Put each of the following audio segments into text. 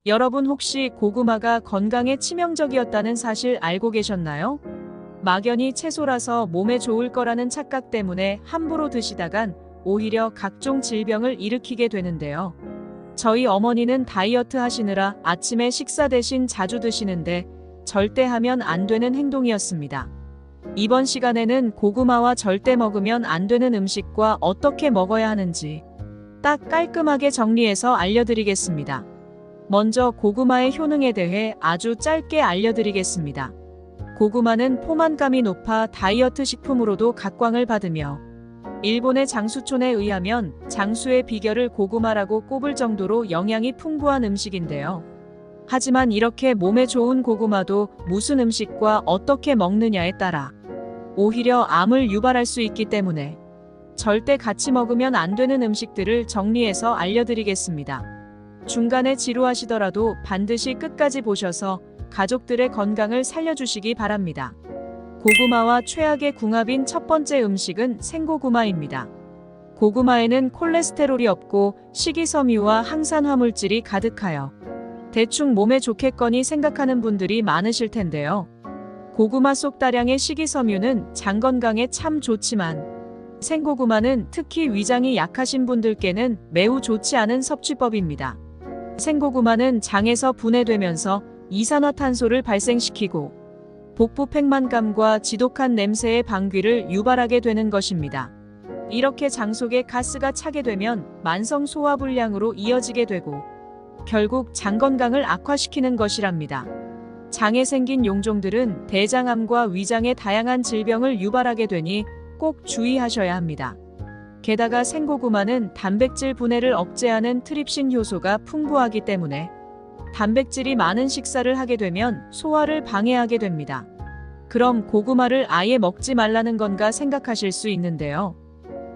여러분 혹시 고구마가 건강에 치명적이었다는 사실 알고 계셨나요? 막연히 채소라서 몸에 좋을 거라는 착각 때문에 함부로 드시다간 오히려 각종 질병을 일으키게 되는데요. 저희 어머니는 다이어트 하시느라 아침에 식사 대신 자주 드시는데 절대 하면 안 되는 행동이었습니다. 이번 시간에는 고구마와 절대 먹으면 안 되는 음식과 어떻게 먹어야 하는지 딱 깔끔하게 정리해서 알려드리겠습니다. 먼저 고구마의 효능에 대해 아주 짧게 알려드리겠습니다. 고구마는 포만감이 높아 다이어트 식품으로도 각광을 받으며 일본의 장수촌에 의하면 장수의 비결을 고구마라고 꼽을 정도로 영양이 풍부한 음식인데요. 하지만 이렇게 몸에 좋은 고구마도 무슨 음식과 어떻게 먹느냐에 따라 오히려 암을 유발할 수 있기 때문에 절대 같이 먹으면 안 되는 음식들을 정리해서 알려드리겠습니다. 중간에 지루하시더라도 반드시 끝까지 보셔서 가족들의 건강을 살려주시기 바랍니다. 고구마와 최악의 궁합인 첫 번째 음식은 생고구마입니다. 고구마에는 콜레스테롤이 없고 식이섬유와 항산화물질이 가득하여 대충 몸에 좋겠거니 생각하는 분들이 많으실 텐데요. 고구마 속 다량의 식이섬유는 장 건강에 참 좋지만 생고구마는 특히 위장이 약하신 분들께는 매우 좋지 않은 섭취법입니다. 생고구마는 장에서 분해되면서 이산화탄소를 발생시키고 복부 팽만감과 지독한 냄새의 방귀를 유발하게 되는 것입니다. 이렇게 장 속에 가스가 차게 되면 만성 소화불량으로 이어지게 되고 결국 장 건강을 악화시키는 것이랍니다. 장에 생긴 용종들은 대장암과 위장의 다양한 질병을 유발하게 되니 꼭 주의하셔야 합니다. 게다가 생고구마는 단백질 분해를 억제하는 트립신 효소가 풍부하기 때문에 단백질이 많은 식사를 하게 되면 소화를 방해하게 됩니다. 그럼 고구마를 아예 먹지 말라는 건가 생각하실 수 있는데요.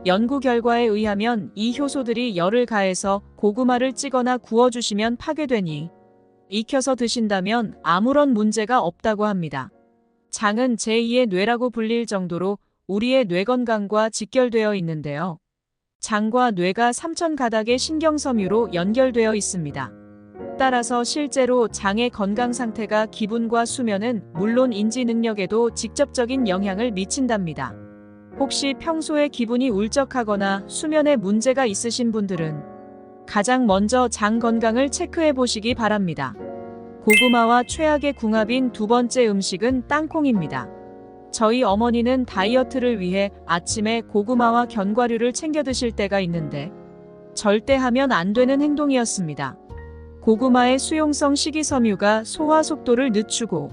연구 결과에 의하면 이 효소들이 열을 가해서 고구마를 찌거나 구워주시면 파괴되니 익혀서 드신다면 아무런 문제가 없다고 합니다. 장은 제2의 뇌라고 불릴 정도로 우리의 뇌 건강과 직결되어 있는데요. 장과 뇌가 삼천가닥의 신경섬유로 연결되어 있습니다. 따라서 실제로 장의 건강 상태가 기분과 수면은 물론 인지 능력에도 직접적인 영향을 미친답니다. 혹시 평소에 기분이 울적하거나 수면에 문제가 있으신 분들은 가장 먼저 장 건강을 체크해 보시기 바랍니다. 고구마와 최악의 궁합인 두 번째 음식은 땅콩입니다. 저희 어머니는 다이어트를 위해 아침에 고구마와 견과류를 챙겨 드실 때가 있는데 절대 하면 안 되는 행동이었습니다. 고구마의 수용성 식이섬유가 소화 속도를 늦추고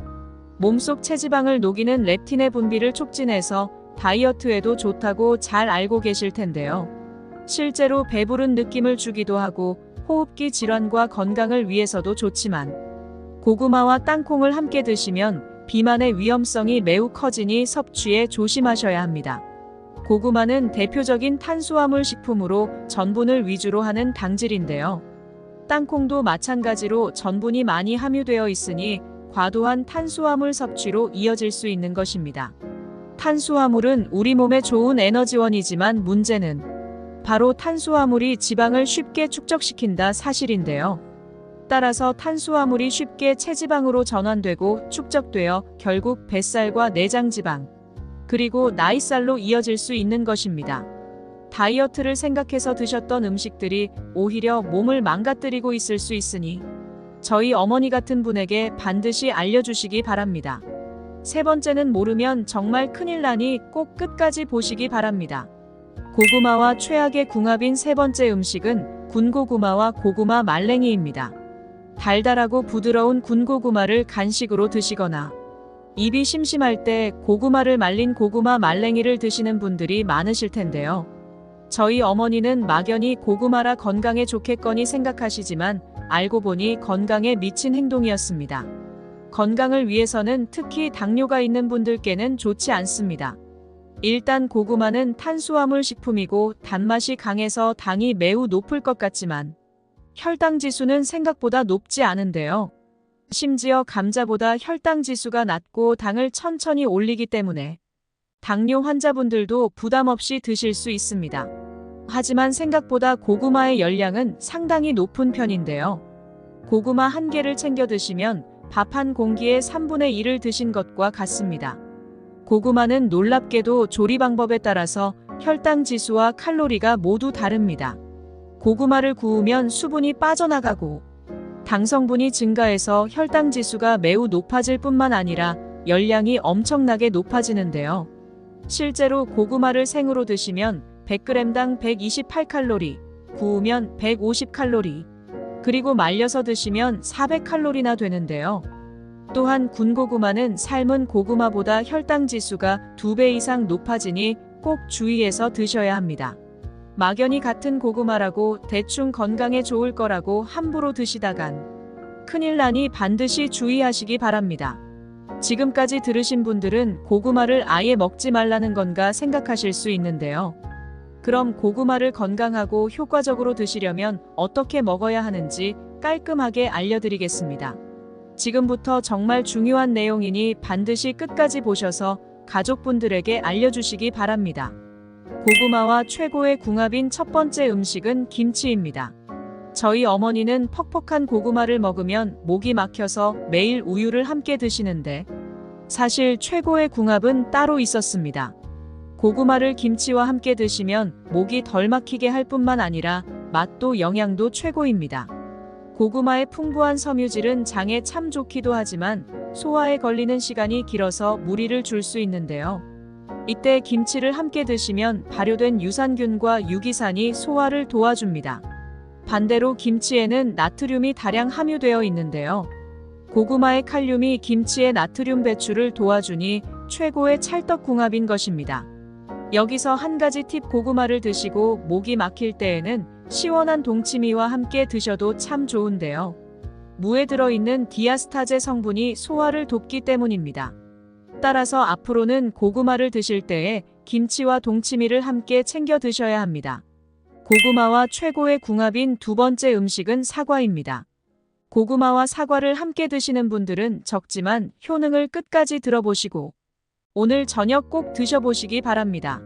몸속 체지방을 녹이는 렙틴의 분비를 촉진해서 다이어트에도 좋다고 잘 알고 계실 텐데요. 실제로 배부른 느낌을 주기도 하고 호흡기 질환과 건강을 위해서도 좋지만 고구마와 땅콩을 함께 드시면 비만의 위험성이 매우 커지니 섭취에 조심하셔야 합니다. 고구마는 대표적인 탄수화물 식품으로 전분을 위주로 하는 당질인데요. 땅콩도 마찬가지로 전분이 많이 함유되어 있으니 과도한 탄수화물 섭취로 이어질 수 있는 것입니다. 탄수화물은 우리 몸에 좋은 에너지원이지만 문제는 바로 탄수화물이 지방을 쉽게 축적시킨다 사실인데요. 따라서 탄수화물이 쉽게 체지방으로 전환되고 축적되어 결국 뱃살과 내장지방, 그리고 나이살로 이어질 수 있는 것입니다. 다이어트를 생각해서 드셨던 음식들이 오히려 몸을 망가뜨리고 있을 수 있으니 저희 어머니 같은 분에게 반드시 알려주시기 바랍니다. 세 번째는 모르면 정말 큰일 나니 꼭 끝까지 보시기 바랍니다. 고구마와 최악의 궁합인 세 번째 음식은 군고구마와 고구마 말랭이입니다. 달달하고 부드러운 군고구마를 간식으로 드시거나 입이 심심할 때 고구마를 말린 고구마 말랭이를 드시는 분들이 많으실 텐데요. 저희 어머니는 막연히 고구마라 건강에 좋겠거니 생각하시지만 알고 보니 건강에 미친 행동이었습니다. 건강을 위해서는 특히 당뇨가 있는 분들께는 좋지 않습니다. 일단 고구마는 탄수화물 식품이고 단맛이 강해서 당이 매우 높을 것 같지만 혈당 지수는 생각보다 높지 않은데요. 심지어 감자보다 혈당 지수가 낮고 당을 천천히 올리기 때문에 당뇨 환자분들도 부담 없이 드실 수 있습니다. 하지만 생각보다 고구마의 열량은 상당히 높은 편인데요. 고구마 한 개를 챙겨 드시면 밥 한 공기의 3분의 1을 드신 것과 같습니다. 고구마는 놀랍게도 조리 방법에 따라서 혈당 지수와 칼로리가 모두 다릅니다. 고구마를 구우면 수분이 빠져나가고 당 성분이 증가해서 혈당 지수가 매우 높아질 뿐만 아니라 열량이 엄청나게 높아지는데요. 실제로 고구마를 생으로 드시면 100g당 128칼로리, 구우면 150칼로리, 그리고 말려서 드시면 400칼로리나 되는데요. 또한 군고구마는 삶은 고구마보다 혈당 지수가 2배 이상 높아지니 꼭 주의해서 드셔야 합니다. 막연히 같은 고구마라고 대충 건강에 좋을 거라고 함부로 드시다간 큰일 나니 반드시 주의하시기 바랍니다. 지금까지 들으신 분들은 고구마를 아예 먹지 말라는 건가 생각하실 수 있는데요. 그럼 고구마를 건강하고 효과적으로 드시려면 어떻게 먹어야 하는지 깔끔하게 알려드리겠습니다. 지금부터 정말 중요한 내용이니 반드시 끝까지 보셔서 가족분들에게 알려주시기 바랍니다. 고구마와 최고의 궁합인 첫 번째 음식은 김치입니다. 저희 어머니는 퍽퍽한 고구마를 먹으면 목이 막혀서 매일 우유를 함께 드시는데 사실 최고의 궁합은 따로 있었습니다. 고구마를 김치와 함께 드시면 목이 덜 막히게 할 뿐만 아니라 맛도 영양도 최고입니다. 고구마의 풍부한 섬유질은 장에 참 좋기도 하지만 소화에 걸리는 시간이 길어서 무리를 줄 수 있는데요. 이때 김치를 함께 드시면 발효된 유산균과 유기산이 소화를 도와줍니다. 반대로 김치에는 나트륨이 다량 함유되어 있는데요. 고구마의 칼륨이 김치의 나트륨 배출을 도와주니 최고의 찰떡궁합인 것입니다. 여기서 한 가지 팁, 고구마를 드시고 목이 막힐 때에는 시원한 동치미와 함께 드셔도 참 좋은데요. 무에 들어있는 디아스타제 성분이 소화를 돕기 때문입니다. 따라서 앞으로는 고구마를 드실 때에 김치와 동치미를 함께 챙겨 드셔야 합니다. 고구마와 최고의 궁합인 두 번째 음식은 사과입니다. 고구마와 사과를 함께 드시는 분들은 적지만 효능을 끝까지 들어보시고 오늘 저녁 꼭 드셔보시기 바랍니다.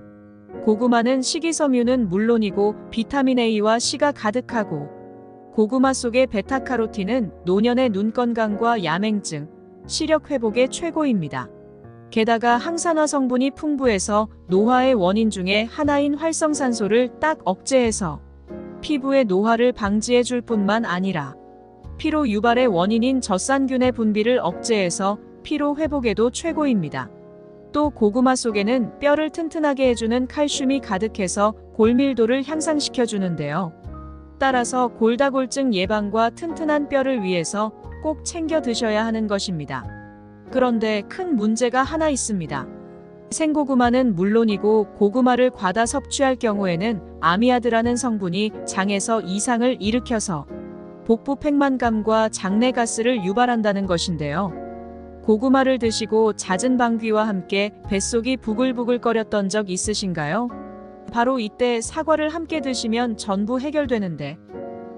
고구마는 식이섬유는 물론이고 비타민 A와 C가 가득하고 고구마 속의 베타카로틴은 노년의 눈 건강과 야맹증, 시력 회복에 최고입니다. 게다가 항산화 성분이 풍부해서 노화의 원인 중에 하나인 활성산소를 딱 억제해서 피부의 노화를 방지해 줄 뿐만 아니라 피로 유발의 원인인 젖산균의 분비를 억제해서 피로 회복에도 최고입니다. 또 고구마 속에는 뼈를 튼튼하게 해주는 칼슘이 가득해서 골밀도를 향상시켜 주는데요. 따라서 골다골증 예방과 튼튼한 뼈를 위해서 꼭 챙겨 드셔야 하는 것입니다. 그런데 큰 문제가 하나 있습니다. 생고구마는 물론이고 고구마를 과다 섭취할 경우에는 아미아드라는 성분이 장에서 이상을 일으켜서 복부 팽만감과 장내가스를 유발한다는 것인데요. 고구마를 드시고 잦은 방귀와 함께 뱃속이 부글부글거렸던 적 있으신가요? 바로 이때 사과를 함께 드시면 전부 해결되는데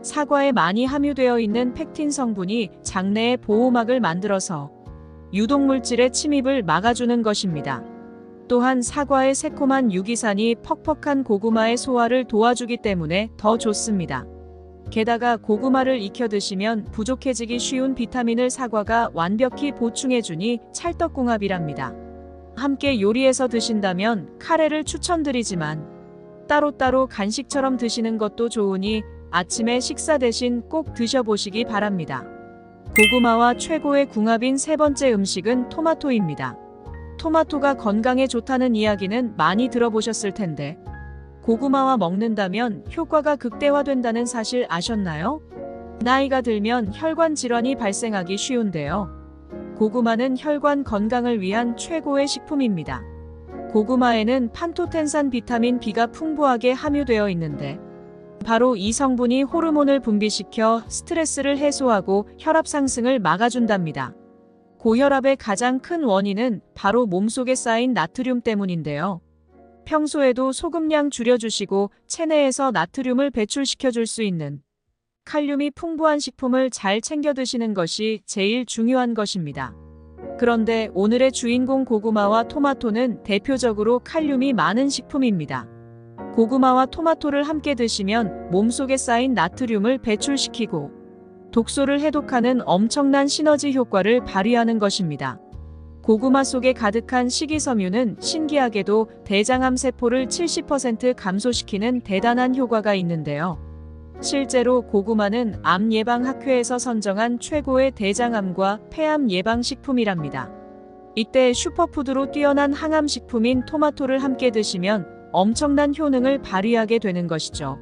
사과에 많이 함유되어 있는 펙틴 성분이 장내의 보호막을 만들어서 유독물질의 침입을 막아주는 것입니다. 또한 사과의 새콤한 유기산이 퍽퍽한 고구마의 소화를 도와주기 때문에 더 좋습니다. 게다가 고구마를 익혀 드시면 부족해지기 쉬운 비타민을 사과가 완벽히 보충해주니 찰떡궁합이랍니다. 함께 요리해서 드신다면 카레를 추천드리지만 따로따로 간식처럼 드시는 것도 좋으니 아침에 식사 대신 꼭 드셔보시기 바랍니다. 고구마와 최고의 궁합인 세 번째 음식은 토마토입니다. 토마토가 건강에 좋다는 이야기는 많이 들어보셨을 텐데 고구마와 먹는다면 효과가 극대화된다는 사실 아셨나요? 나이가 들면 혈관 질환이 발생하기 쉬운데요. 고구마는 혈관 건강을 위한 최고의 식품입니다. 고구마에는 판토텐산 비타민 B가 풍부하게 함유되어 있는데 바로 이 성분이 호르몬을 분비시켜 스트레스를 해소하고 혈압 상승을 막아준답니다. 고혈압의 가장 큰 원인은 바로 몸속에 쌓인 나트륨 때문인데요. 평소에도 소금량 줄여주시고 체내에서 나트륨을 배출시켜줄 수 있는 칼륨이 풍부한 식품을 잘 챙겨 드시는 것이 제일 중요한 것입니다. 그런데 오늘의 주인공 고구마와 토마토는 대표적으로 칼륨이 많은 식품입니다. 고구마와 토마토를 함께 드시면 몸속에 쌓인 나트륨을 배출시키고 독소를 해독하는 엄청난 시너지 효과를 발휘하는 것입니다. 고구마 속에 가득한 식이섬유는 신기하게도 대장암 세포를 70% 감소시키는 대단한 효과가 있는데요. 실제로 고구마는 암예방학회에서 선정한 최고의 대장암과 폐암 예방식품이랍니다. 이때 슈퍼푸드로 뛰어난 항암식품인 토마토를 함께 드시면 엄청난 효능을 발휘하게 되는 것이죠.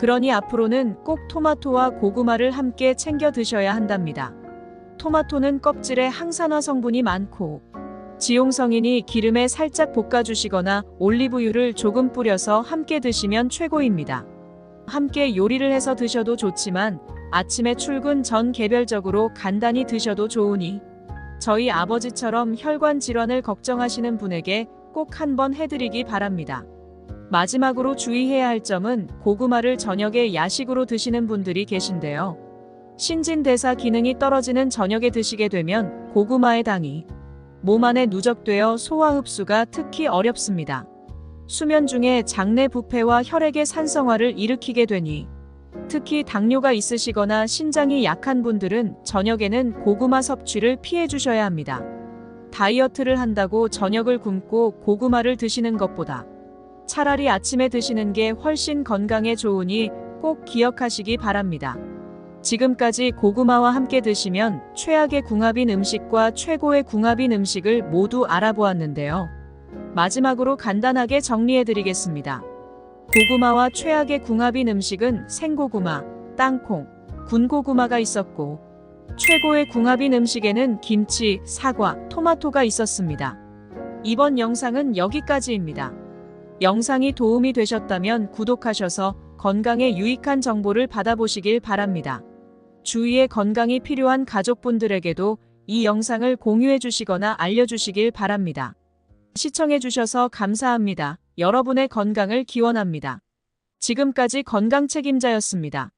그러니 앞으로는 꼭 토마토와 고구마를 함께 챙겨 드셔야 한답니다. 토마토는 껍질에 항산화 성분이 많고 지용성이니 기름에 살짝 볶아주시거나 올리브유를 조금 뿌려서 함께 드시면 최고입니다. 함께 요리를 해서 드셔도 좋지만 아침에 출근 전 개별적으로 간단히 드셔도 좋으니 저희 아버지처럼 혈관 질환을 걱정하시는 분에게 꼭 한번 해드리기 바랍니다. 마지막으로 주의해야 할 점은 고구마를 저녁에 야식으로 드시는 분들이 계신데요. 신진대사 기능이 떨어지는 저녁에 드시게 되면 고구마의 당이 몸 안에 누적되어 소화 흡수가 특히 어렵습니다. 수면 중에 장내 부패와 혈액의 산성화를 일으키게 되니 특히 당뇨가 있으시거나 신장이 약한 분들은 저녁에는 고구마 섭취를 피해 주셔야 합니다. 다이어트를 한다고 저녁을 굶고 고구마를 드시는 것보다 차라리 아침에 드시는 게 훨씬 건강에 좋으니 꼭 기억하시기 바랍니다. 지금까지 고구마와 함께 드시면 최악의 궁합인 음식과 최고의 궁합인 음식을 모두 알아보았는데요. 마지막으로 간단하게 정리해드리겠습니다. 고구마와 최악의 궁합인 음식은 생고구마, 땅콩, 군고구마가 있었고 최고의 궁합인 음식에는 김치, 사과, 토마토가 있었습니다. 이번 영상은 여기까지입니다. 영상이 도움이 되셨다면 구독하셔서 건강에 유익한 정보를 받아보시길 바랍니다. 주위에 건강이 필요한 가족분들에게도 이 영상을 공유해 주시거나 알려주시길 바랍니다. 시청해 주셔서 감사합니다. 여러분의 건강을 기원합니다. 지금까지 건강책임자였습니다.